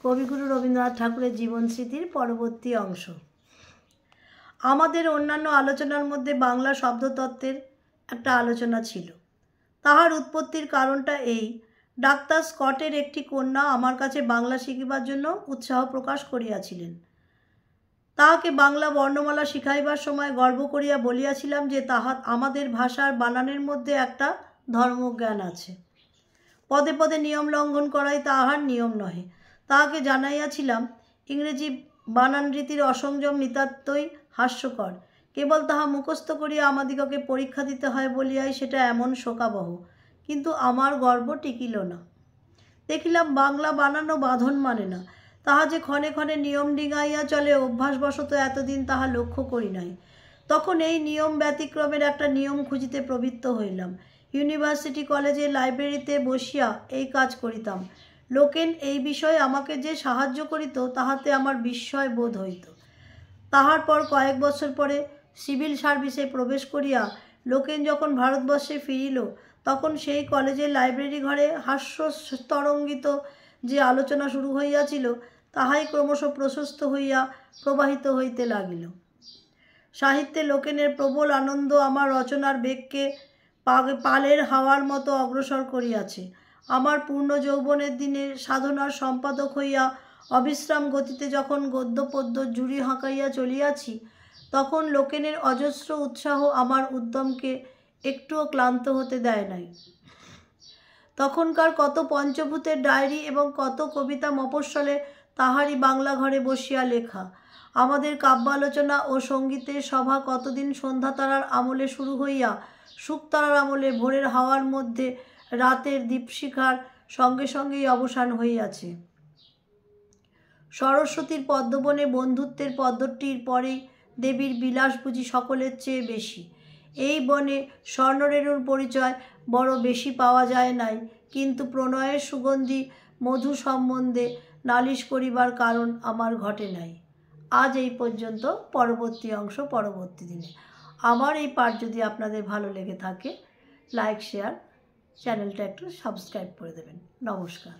কবিগুরু রবীন্দ্রনাথ ঠাকুরের জীবন স্মৃতির পরবর্তী অংশ। আমাদের অন্যান্য আলোচনার মধ্যে বাংলা শব্দতত্ত্বের একটা আলোচনা ছিল। তাহার উৎপত্তির কারণটা এই, ডাক্তার স্কটের একটি কন্যা আমার কাছে বাংলা শিখিবার জন্য উৎসাহ প্রকাশ করিয়াছিলেন। তাহাকে বাংলা বর্ণমালা শিখাইবার সময় গর্ব করিয়া বলিয়াছিলাম যে আমাদের ভাষার বানানের মধ্যে একটা ধর্মজ্ঞান আছে। পদে পদে নিয়ম লঙ্ঘন করাই তাহার নিয়ম নহে। তাহাকে জানাইয়াছিলাম ইংরেজি বানান রীতির অসংযম নিতান্তই হাস্যকর। কেবল তাহা মুখস্থ করিয়া আমাদিগকে পরীক্ষা দিতে হয় বলিয়াই সেটা এমন শোকাবহ। কিন্তু আমার গর্ব টিকিল না। দেখিলাম বাংলা বানানো বাঁধন মানে না। তাহা যে ক্ষণে ক্ষণে নিয়ম ডিঙাইয়া চলে অভ্যাসবশত এতদিন তাহা লক্ষ্য করি নাই। তখন এই নিয়ম ব্যতিক্রমের একটা নিয়ম খুঁজিতে প্রবৃত্ত হইলাম। ইউনিভার্সিটি কলেজের লাইব্রেরিতে বসিয়া এই কাজ করিতাম। লোকেন এই বিষয়ে আমাকে যে সাহায্য করিত তাহাতে আমার বিস্ময় বোধ হইত। তাহার পর কয়েক বছর পরে সিভিল সার্ভিসে প্রবেশ করিয়া লোকেন যখন ভারতবর্ষে ফিরিল, তখন সেই কলেজের লাইব্রেরি ঘরে হাস্যতরঙ্গিত যে আলোচনা শুরু হইয়াছিল তাহাই ক্রমশ প্রশস্ত হইয়া প্রবাহিত হইতে লাগিল। সাহিত্যে লোকেনের প্রবল আনন্দ আমার রচনার বেগকে পালের হাওয়ার মতো অগ্রসর করিয়াছে। আমার পূর্ণ যৌবনের দিনে সাধনার সম্পাদক হইয়া অবিশ্রাম গতিতে যখন গদ্য পদ্য জুড়ি হাঁকাইয়া চলিয়াছি, তখন লোকেনের অজস্র উৎসাহ আমার উদ্যমকে একটুও ক্লান্ত হতে দেয় নাই। তখনকার কত পঞ্চভূতের ডায়েরি এবং কত কবিতা মফস্বলে তাহারই বাংলা ঘরে বসিয়া লেখা। আমাদের কাব্যালোচনা ও সঙ্গীতের সভা কতদিন সন্ধ্যাতারার আমলে শুরু হইয়া শুকতারার আমলে ভোরের হাওয়ার মধ্যে রাতের দীপশিখার সঙ্গে সঙ্গেই অবসান হইয়াছে। সরস্বতীর পদ্মবনে বন্ধুত্বের পদ্মটির পরেই দেবীর বিলাস বুঝি সকলের চেয়ে বেশি। এই বনে স্বর্ণরেণুর পরিচয় বড় বেশি পাওয়া যায় নাই, কিন্তু প্রণয়ের সুগন্ধি মধু সম্বন্ধে নালিশ করিবার কারণ আমার ঘটে নাই। আজ এই পর্যন্ত। পরবর্তী অংশ পরবর্তী দিনে। আমার এই পাঠ যদি আপনাদের ভালো লেগে থাকে, লাইক শেয়ার, চ্যানেলটা একটু সাবস্ক্রাইব করে দেবেন। নমস্কার।